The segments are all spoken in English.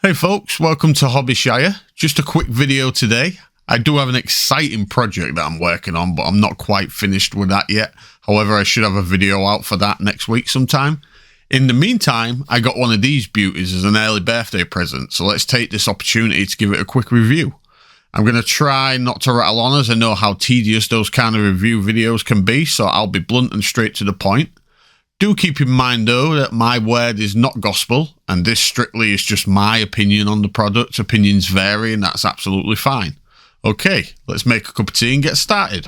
Hey folks, welcome to Hobbyshire. Just a quick video today. I do have an exciting project that I'm working on, but I'm not quite finished with that yet. However, I should have a video out for that next week sometime. In the meantime, I got one of these beauties as an early birthday present, so let's take this opportunity to give it a quick review. I'm going to try not to rattle on as I know how tedious those kind of review videos can be, so I'll be blunt and straight to the point. Do keep in mind though that my word is not gospel, and this strictly is just my opinion on the product. Opinions vary and that's absolutely fine. Okay, let's make a cup of tea and get started.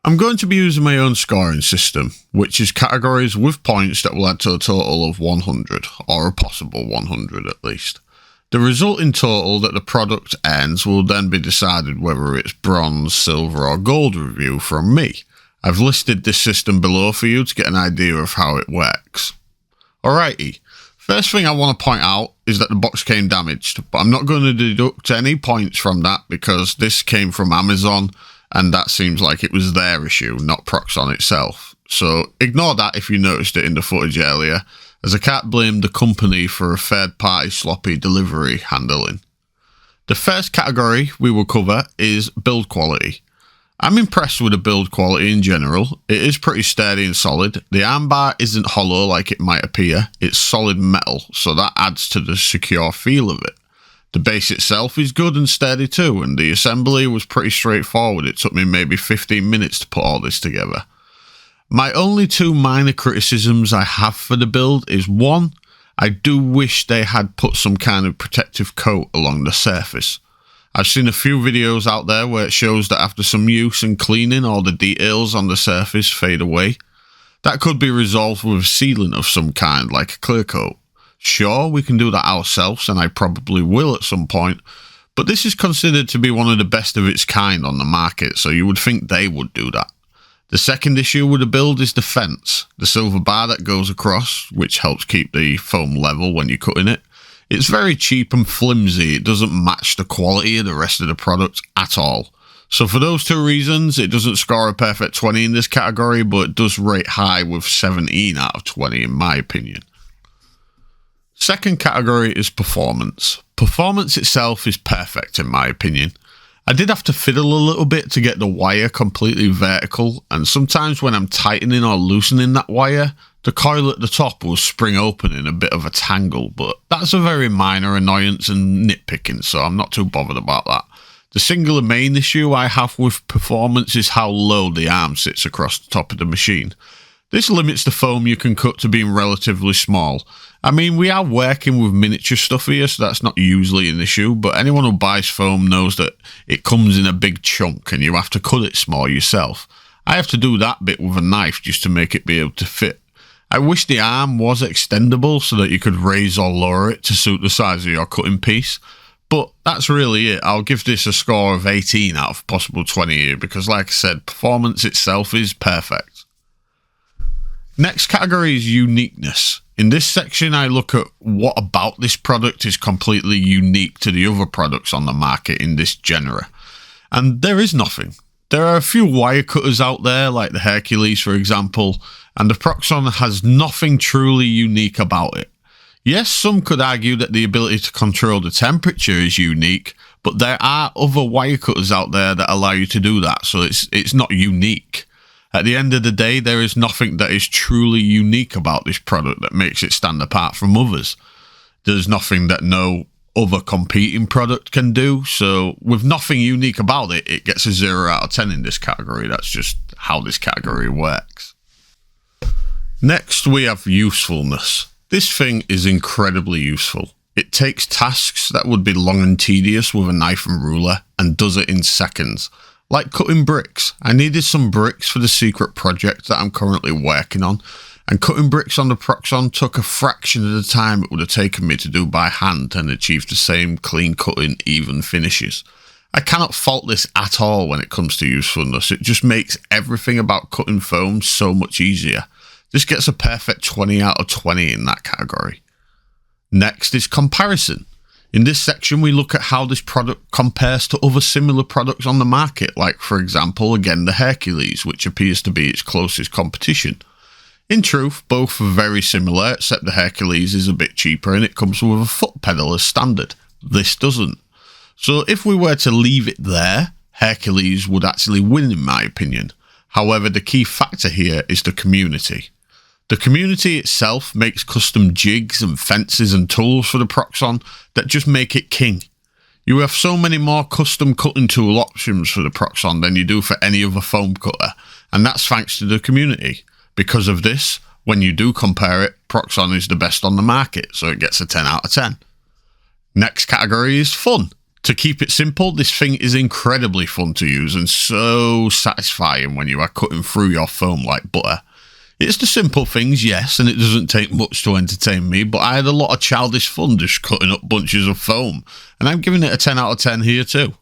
I'm going to be using my own scoring system, which is categories with points that will add to a total of 100, or a possible 100 at least. The resulting total that the product earns will then be decided whether it's bronze, silver or gold review from me. I've listed this system below for you to get an idea of how it works. Alrighty, first thing I want to point out is that the box came damaged, but I'm not going to deduct any points from that because this came from Amazon and that seems like it was their issue, not Proxxon itself. So ignore that if you noticed it in the footage earlier, as I can't blame the company for a third-party sloppy delivery handling. The first category we will cover is build quality. I'm impressed with the build quality in general. It is pretty sturdy and solid. The armbar isn't hollow like it might appear. It's solid metal, so that adds to the secure feel of it. The base itself is good and sturdy too, and the assembly was pretty straightforward. It took me maybe 15 minutes to put all this together. My only two minor criticisms I have for the build is one, I do wish they had put some kind of protective coat along the surface. I've seen a few videos out there where it shows that after some use and cleaning all the details on the surface fade away. That could be resolved with a sealant of some kind like a clear coat. Sure, we can do that ourselves and I probably will at some point, but this is considered to be one of the best of its kind on the market, so you would think they would do that. The second issue with the build is the fence, the silver bar that goes across, which helps keep the foam level when you're cutting it. It's very cheap and flimsy. It doesn't match the quality of the rest of the product at all. So for those two reasons, it doesn't score a perfect 20 in this category, but it does rate high with 17 out of 20 in my opinion. Second category is performance. Performance itself is perfect in my opinion. I did have to fiddle a little bit to get the wire completely vertical, and sometimes when I'm tightening or loosening that wire, the coil at the top will spring open in a bit of a tangle, but that's a very minor annoyance and nitpicking, so I'm not too bothered about that. The singular main issue I have with performance is how low the arm sits across the top of the machine. This limits the foam you can cut to being relatively small. I mean, we are working with miniature stuff here, so that's not usually an issue, but anyone who buys foam knows that it comes in a big chunk and you have to cut it small yourself. I have to do that bit with a knife just to make it be able to fit. I wish the arm was extendable so that you could raise or lower it to suit the size of your cutting piece, but that's really it. I'll give this a score of 18 out of possible 20 here because, like I said, performance itself is perfect. Next category is uniqueness. In this section, I look at what about this product is completely unique to the other products on the market in this genre. And there is nothing. There are a few wire cutters out there, like the Hercules for example, and the Proxxon has nothing truly unique about it. Yes, some could argue that the ability to control the temperature is unique, but there are other wire cutters out there that allow you to do that, so it's not unique. At the end of the day, there is nothing that is truly unique about this product that makes it stand apart from others. There's nothing that no other competing product can do, so with nothing unique about it, it gets a 0 out of 10 in this category. That's just how this category works. Next, we have usefulness. This thing is incredibly useful. It takes tasks that would be long and tedious with a knife and ruler and does it in seconds. Like cutting bricks. I needed some bricks for the secret project that I'm currently working on, and cutting bricks on the Proxxon took a fraction of the time it would have taken me to do by hand and achieve the same clean cutting, even finishes. I cannot fault this at all when it comes to usefulness. It just makes everything about cutting foam so much easier. This gets a perfect 20 out of 20 in that category. Next is comparison. In this section, we look at how this product compares to other similar products on the market, like, for example, again, the Hercules, which appears to be its closest competition. In truth, both are very similar, except the Hercules is a bit cheaper and it comes with a foot pedal as standard. This doesn't. So if we were to leave it there, Hercules would actually win in my opinion. However, the key factor here is the community. The community itself makes custom jigs and fences and tools for the Proxxon that just make it king. You have so many more custom cutting tool options for the Proxxon than you do for any other foam cutter, and that's thanks to the community. Because of this, when you do compare it, Proxxon is the best on the market, so it gets a 10 out of 10. Next category is fun. To keep it simple, this thing is incredibly fun to use and so satisfying when you are cutting through your foam like butter. It's the simple things, yes, and it doesn't take much to entertain me, but I had a lot of childish fun just cutting up bunches of foam, and I'm giving it a 10 out of 10 here too.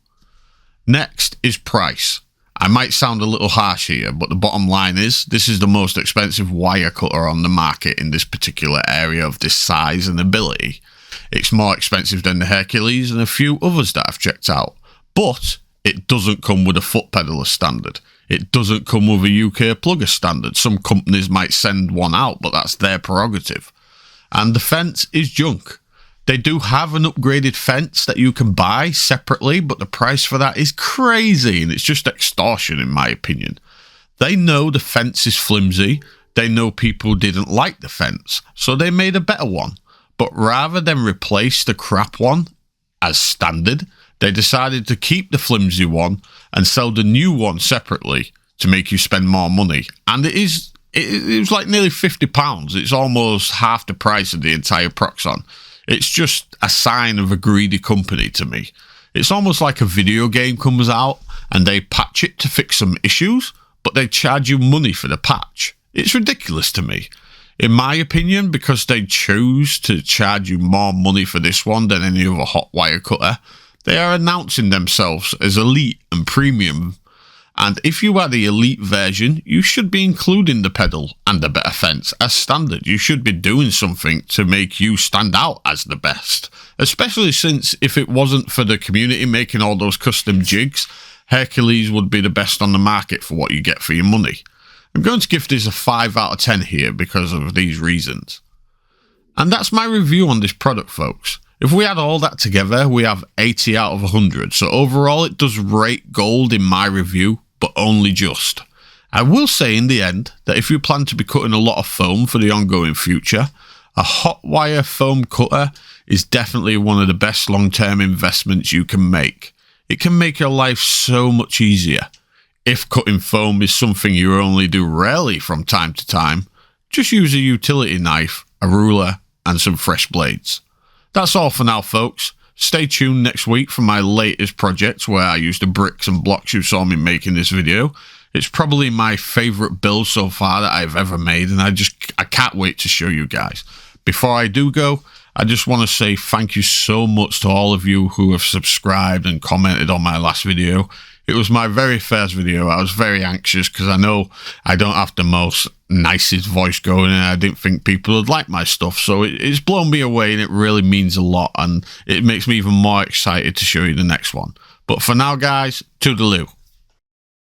Next is price. I might sound a little harsh here, but the bottom line is, this is the most expensive wire cutter on the market in this particular area of this size and ability. It's more expensive than the Hercules and a few others that I've checked out, but it doesn't come with a foot pedal as standard. It doesn't come with a UK plug as standard. Some companies might send one out, but that's their prerogative. And the fence is junk. They do have an upgraded fence that you can buy separately, but the price for that is crazy and it's just extortion in my opinion. They know the fence is flimsy. They know people didn't like the fence, so they made a better one. But rather than replace the crap one as standard, they decided to keep the flimsy one and sell the new one separately to make you spend more money. And it was like nearly £50. It's almost half the price of the entire Proxxon. It's just a sign of a greedy company to me. It's almost like a video game comes out and they patch it to fix some issues, but they charge you money for the patch. It's ridiculous to me. In my opinion, because they choose to charge you more money for this one than any other hot wire cutter, they are announcing themselves as elite and premium. And if you are the elite version, you should be including the pedal and the better fence as standard. You should be doing something to make you stand out as the best. Especially since if it wasn't for the community making all those custom jigs, Hercules would be the best on the market for what you get for your money. I'm going to give this a 5 out of 10 here because of these reasons. And that's my review on this product, folks. If we add all that together, we have 80 out of 100. So overall, it does rate gold in my review, but only just. I will say in the end that if you plan to be cutting a lot of foam for the ongoing future, a hot wire foam cutter is definitely one of the best long-term investments you can make. It can make your life so much easier. If cutting foam is something you only do rarely from time to time, just use a utility knife, a ruler, and some fresh blades. That's all for now, folks. Stay tuned next week for my latest project where I use the bricks and blocks you saw me making this video. It's probably my favourite build so far that I've ever made, and I can't wait to show you guys. Before I do go, I just want to say thank you so much to all of you who have subscribed and commented on my last video. It was my very first video. I was very anxious because I know I don't have the most nicest voice going and I didn't think people would like my stuff. So it's blown me away and it really means a lot and it makes me even more excited to show you the next one. But for now, guys, toodaloo.